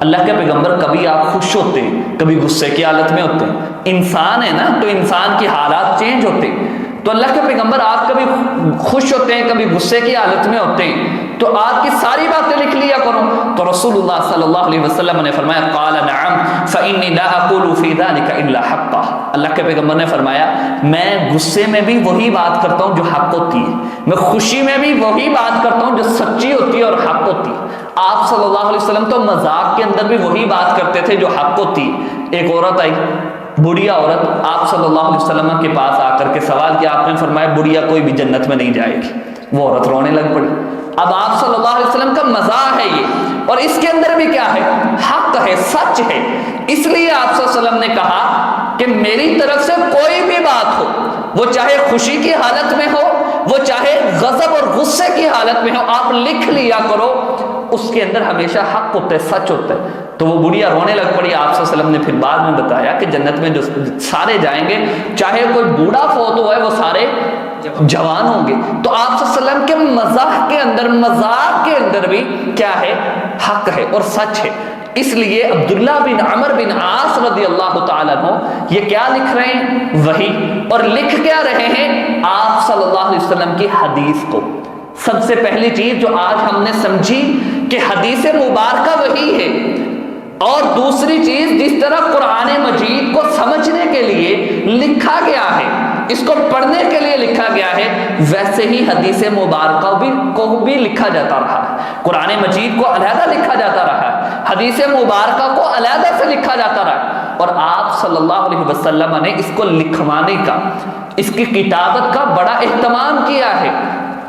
اللہ کے پیغمبر کبھی آپ خوش ہوتے ہیں، کبھی غصے کی حالت میں ہوتے ہیں، انسان ہے نا تو انسان کی حالات چینج ہوتے ہیں، تو اللہ کے پیغمبر آپ کبھی خوش ہوتے ہیں کبھی غصے کی حالت میں ہوتے ہیں، تو آپ کی ساری باتیں لکھ لیا کرو۔ تو رسول اللہ صلی اللہ علیہ وسلم نے فرمایا قال نعم فإني لا أقول في ذلك إلا حقا، اللہ کے پیغمبر نے فرمایا میں غصے میں بھی وہی بات کرتا ہوں جو حق ہوتی ہے، میں خوشی میں بھی وہی بات کرتا ہوں جو سچی ہوتی ہے اور حق ہوتی ہے۔ آپ صلی اللہ علیہ وسلم تو مذاق کے اندر بھی وہی بات کرتے تھے جو حق ہوتی ہے۔ ایک عورت آئی، بڑھیا عورت، آپ صلی اللہ علیہ وسلم کے پاس آ کر کے سوال کیا، آپ نے فرمایا بڑھیا کوئی بھی جنت میں نہیں جائے گی۔ وہ عورت رونے لگ پڑی۔ اب آپ صلی اللہ علیہ وسلم کا مزاح ہے یہ، اور اس کے اندر بھی کیا ہے، حق ہے، سچ ہے، اس لیے آپ صلی اللہ علیہ وسلم نے کہا کہ میری طرف سے کوئی بھی بات ہو، وہ چاہے خوشی کی حالت میں ہو، وہ چاہے غضب اور غصے کی حالت میں ہو، آپ لکھ لیا کرو، اس کے اندر ہمیشہ حق ہوتا ہے، سچ ہوتا ہے۔ تو وہ بڑھیا رونے لگ پڑی۔ آپ صلی اللہ علیہ وسلم نے پھر بعد میں بتایا کہ جنت میں جو سارے جائیں گے، چاہے کوئی بوڑھا فوت ہوا ہے، وہ سارے جوان ہوں گے۔ تو آپ صلی اللہ علیہ وسلم کے مزاح کے اندر بھی کیا ہے؟ حق ہے اور سچ ہے۔ اس لیے عبداللہ بن عمر بن عاص رضی اللہ تعالیٰ عنہ یہ کیا لکھ رہے ہیں؟ وحی، اور لکھ کیا رہے ہیں؟ آپ صلی اللہ علیہ وسلم کی حدیث کو۔ سب سے پہلی چیز جو آج ہم نے سمجھی کہ حدیث مبارکہ وحی ہے، اور دوسری چیز جس طرح قرآن مجید کو سمجھنے کے لیے لکھا گیا ہے، اس کو پڑھنے کے لیے لکھا گیا ہے، ویسے ہی حدیث مبارکہ کو بھی لکھا جاتا رہا ہے۔ قرآن مجید کو علیحدہ لکھا جاتا رہا ہے، حدیث مبارکہ کو علیحدہ سے لکھا جاتا رہا ہے، اور آپ صلی اللہ علیہ وسلم نے اس کو لکھوانے کا، اس کی کتابت کا بڑا اہتمام کیا ہے۔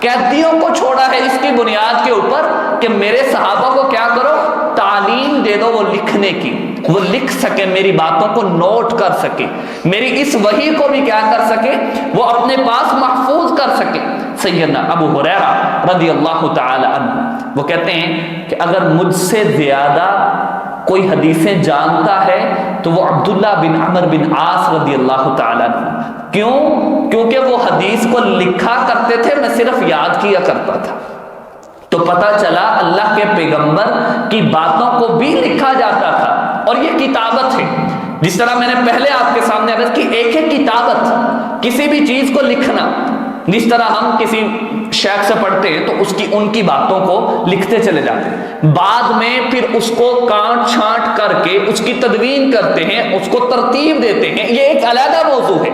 قیدیوں کو چھوڑا ہے اس کی بنیاد کے اوپر کہ میرے صحابہ کو کیا کرو؟ تعلیم دے دو وہ لکھنے کی، وہ لکھ سکے، میری باتوں کو نوٹ کر سکے، میری اس وحی کو بھی کیا کر سکے؟ وہ اپنے پاس محفوظ کر سکے۔ سیدنا ابو ہریرہ رضی اللہ تعالی عنہ وہ کہتے ہیں کہ اگر مجھ سے زیادہ کوئی حدیثیں جانتا ہے تو وہ عبداللہ بن عمر بن عاص رضی اللہ تعالیٰ عنہ۔ کیوں؟ کیونکہ وہ حدیث کو لکھا کرتے تھے، میں صرف یاد کیا کرتا تھا۔ تو پتہ چلا اللہ کے پیغمبر کی باتوں کو بھی لکھا جاتا تھا، اور یہ کتابت ہے۔ جس طرح میں نے پہلے آپ کے سامنے عرض کی، ایک ہے کتابت، کسی بھی چیز کو لکھنا۔ جس طرح ہم کسی شیخ سے پڑھتے ہیں تو ان کی باتوں کو لکھتے چلے جاتے ہیں، بعد میں پھر اس کو کاٹ چھانٹ کر کے اس کی تدوین کرتے ہیں، اس کو ترتیب دیتے ہیں۔ یہ ایک علیحدہ موضوع ہے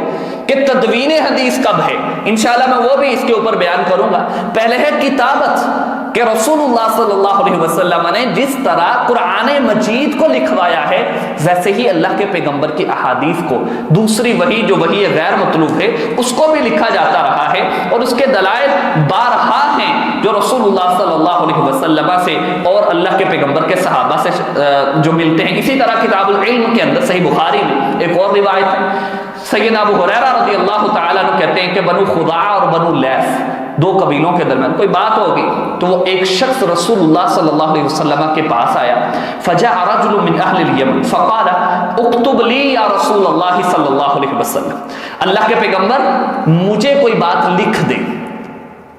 کہ تدوین حدیث کب ہے، انشاءاللہ میں وہ بھی اس کے اوپر بیان کروں گا۔ پہلے ہے کتابت، کہ رسول اللہ صلی اللہ علیہ وسلم نے جس طرح قرآن مجید کو لکھوایا ہے، ویسے ہی اللہ کے پیغمبر کی احادیث کو، دوسری وحی جو وحی غیر مطلوب ہے، اس کو بھی لکھا جاتا رہا ہے، اور اس کے دلائل بارہا ہیں جو رسول اللہ صلی اللہ علیہ وسلم سے اور اللہ کے پیغمبر کے صحابہ سے جو ملتے ہیں۔ اسی طرح کتاب العلم کے اندر صحیح بخاری میں ایک اور روایت ہے، سیدنا ابو ہریرہ رضی اللہ تعالیٰ عنہ کہتے ہیں کہ بنو خزاعہ اور بنو لیث، دو قبیلوں کے درمیان کوئی بات ہوگی، تو وہ ایک شخص رسول اللہ صلی اللہ علیہ وسلم کے پاس آیا، فجاء رجل من اہل الیمن فقال اکتب لی یا رسول اللہ صلی اللہ علیہ وسلم، اللہ کے پیغمبر مجھے کوئی بات لکھ دے۔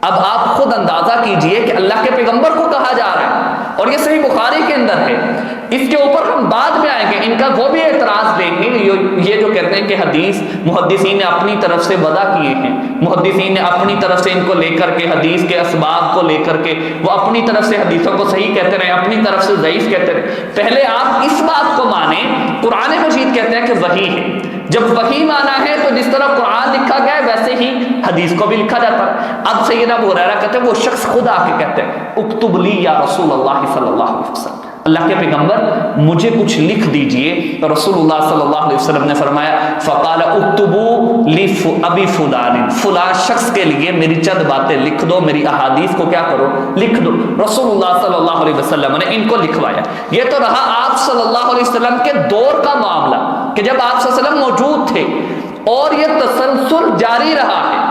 اب آپ خود اندازہ کیجئے کہ اللہ کے پیغمبر کو کہا جا رہا ہے، اور یہ صحیح بخاری کے اندر ہے۔ اس کے اوپر ہم بعد میں آئیں گے، ان کا وہ بھی اعتراض دیں گے، یہ جو کہتے ہیں کہ حدیث محدثین نے اپنی طرف سے وضع کیے ہیں، محدثین نے اپنی طرف سے ان کو لے کر کے حدیث کے اسباب کو لے کر کے وہ اپنی طرف سے حدیثوں کو صحیح کہتے رہے، اپنی طرف سے ضعیف کہتے رہے۔ پہلے آپ اس بات کو مانیں، قرآن مجید کہتے ہیں کہ وحی ہے، جب وحی مانا ہے تو جس طرح قرآن لکھا گیا ہے ویسے ہی حدیث کو بھی لکھا جاتا ہے۔ اب سیدنا ابو ہریرہ کہتے ہیں وہ شخص خود آ کے کہتے ہیں اکتب لی یا رسول اللہ صلی اللہ علیہ وسلم، اللہ کے پیغمبر مجھے کچھ لکھ دیجئے۔ رسول اللہ صلی اللہ علیہ وسلم نے فرمایا فقال اکتبوا لی ابی فلان، فلاں شخص کے لیے میری چند باتیں لکھ دو، میری احادیث کو کیا کرو؟ لکھ دو۔ رسول اللہ صلی اللہ علیہ وسلم نے ان کو لکھوایا۔ یہ تو رہا آپ صلی اللہ علیہ وسلم کے دور کا معاملہ کہ جب آپ صلی اللہ علیہ وسلم موجود تھے، اور یہ تسلسل جاری رہا ہے۔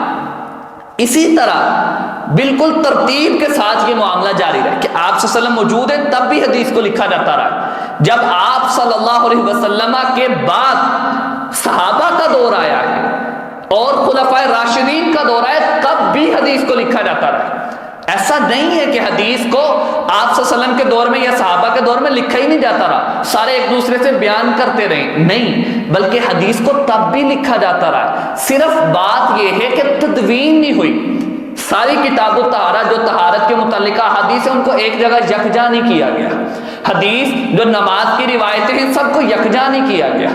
اسی طرح بالکل ترتیب کے ساتھ یہ معاملہ جاری رہا کہ آپ صلی اللہ علیہ وسلم موجود ہیں تب بھی حدیث کو لکھا جاتا رہا، جب آپ صلی اللہ علیہ وسلم کے بعد صحابہ کا دور آیا ہے اور خلفائے راشدین کا دور آیا تب بھی حدیث کو لکھا جاتا رہا۔ ایسا نہیں ہے کہ حدیث کو آپ صلی اللہ علیہ وسلم کے دور میں یا صحابہ کے دور میں لکھا ہی نہیں جاتا رہا، سارے ایک دوسرے سے بیان کرتے رہے، نہیں، بلکہ حدیث کو تب بھی لکھا جاتا رہا۔ صرف بات یہ ہے کہ تدوین نہیں ہوئی۔ ساری کتاب و طہارت جو طہارت کے متعلقہ حدیث ہیں ان کو ایک جگہ یکجا نہیں کیا گیا، حدیث جو نماز کی روایتیں ہیں سب کو یکجا نہیں کیا گیا،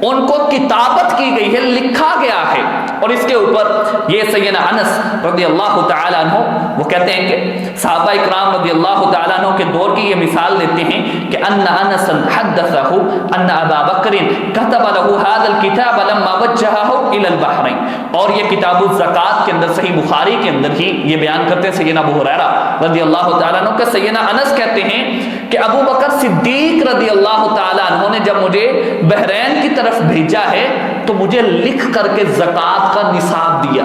ان کو کتابت کی گئی ہے، لکھا گیا ہے۔ اور اس کے اوپر یہ سیدنا انس رضی اللہ تعالیٰ عنہ وہ کہتے ہیں کہ صحابہ اکرام رضی اللہ تعالیٰ عنہ کے دور کی یہ مثال دیتے ہیں کہ ان انس حدثہ ان ابا بکر كتب له هذا الكتاب لما وجهه الى البحرين، اور یہ کتاب الزکات کے اندر صحیح بخاری کے اندر ہی یہ بیان کرتے ہیں سیدنا ابو ہریرہ رضی اللہ تعالیٰ عنہ کہ سیدنا انس کہتے ہیں کہ ابو بکر صدیق رضی اللہ تعالیٰ عنہ نے جب مجھے بحرین کی طرف بھیجا ہے تو مجھے لکھ کر کے زکات کا نصاب دیا۔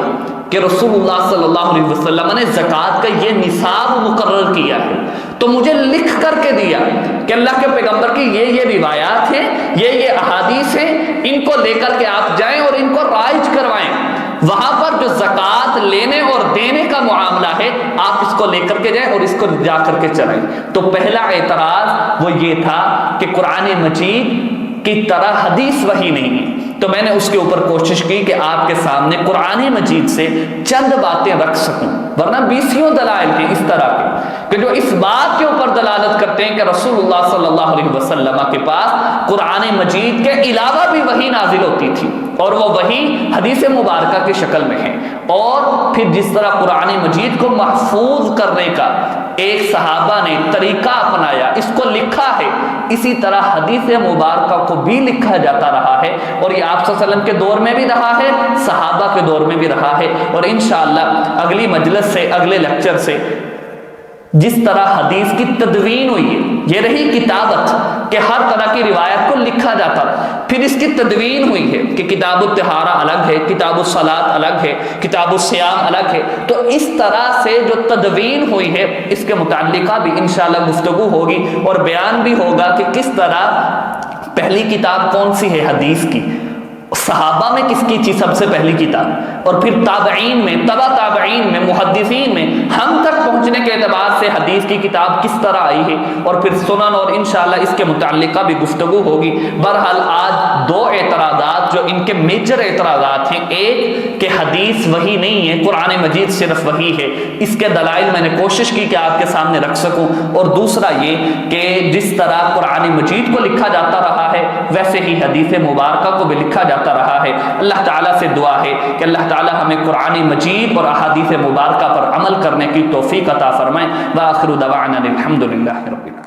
کہ رسول اللہ صلی اللہ علیہ وسلم نے زکوٰۃ کا یہ نصاب مقرر کیا ہے، تو مجھے لکھ کر کے دیا کہ اللہ کے پیغمبر کی یہ روایات ہیں، یہ احادیث ہیں، ان کو لے کر کے آپ جائیں اور ان کو رائج کروائیں۔ وہاں پر جو زکوٰۃ لینے اور دینے کا معاملہ ہے آپ اس کو لے کر کے جائیں اور اس کو جا کر کے چلائیں۔ تو پہلا اعتراض وہ یہ تھا کہ قرآن مجید کی طرح حدیث وحی نہیں ہے، تو میں نے اس کے اوپر کوشش کی کہ آپ کے سامنے قرآن مجید سے چند باتیں رکھ سکوں، ورنہ بیسیوں دلائل ہیں اس طرح کے کہ جو اس بات کے اوپر دلالت کرتے ہیں کہ رسول اللہ صلی اللہ علیہ وسلم کے پاس قرآن مجید کے علاوہ بھی وحی نازل ہوتی تھی، اور وہ وحی حدیث مبارکہ کی شکل میں ہے۔ اور پھر جس طرح قرآن مجید کو محفوظ کرنے کا ایک صحابہ نے طریقہ اپنایا، اس کو لکھا ہے، اسی طرح حدیث مبارکہ کو بھی لکھا جاتا رہا ہے، اور یہ آپ صلی اللہ علیہ وسلم کے دور میں بھی رہا ہے، صحابہ کے دور میں بھی رہا ہے، اور انشاءاللہ اگلی مجلس سے، اگلے لیکچر سے جس طرح حدیث کی تدوین ہوئی ہے، یہ رہی کتابت کہ ہر طرح کی روایت کو لکھا جاتا، پھر اس کی تدوین ہوئی ہے کہ کتاب الطہارہ الگ ہے، کتاب الصلاۃ الگ ہے، کتاب الصیام الگ ہے، تو اس طرح سے جو تدوین ہوئی ہے اس کے متعلقہ بھی انشاءاللہ گفتگو ہوگی اور بیان بھی ہوگا کہ کس طرح پہلی کتاب کون سی ہے حدیث کی، صحابہ میں کس کی تھی سب سے پہلی کتاب، اور پھر تابعین میں، تبع تابعین میں، محدثین میں، ہم تک پہنچنے کے اعتبار سے حدیث کی کتاب کس طرح آئی ہے، اور پھر سنن، اور انشاءاللہ اس کے متعلقہ بھی گفتگو ہوگی۔ بہرحال آج دو اعتراضات جو ان کے میجر اعتراضات ہیں، ایک کہ حدیث وحی نہیں ہے، قرآن مجید صرف وحی ہے، اس کے دلائل میں نے کوشش کی کہ آپ کے سامنے رکھ سکوں، اور دوسرا یہ کہ جس طرح قرآن مجید کو لکھا جاتا رہا ہے ویسے ہی حدیث مبارکہ کو بھی لکھا جاتا رہا ہے۔ اللہ تعالیٰ سے دعا ہے کہ اللہ تعالیٰ ہمیں قرآن مجید اور احادیث مبارکہ پر عمل کرنے کی توفیق عطا فرمائے۔ وآخر دعوانا الحمد للہ رب العالمین۔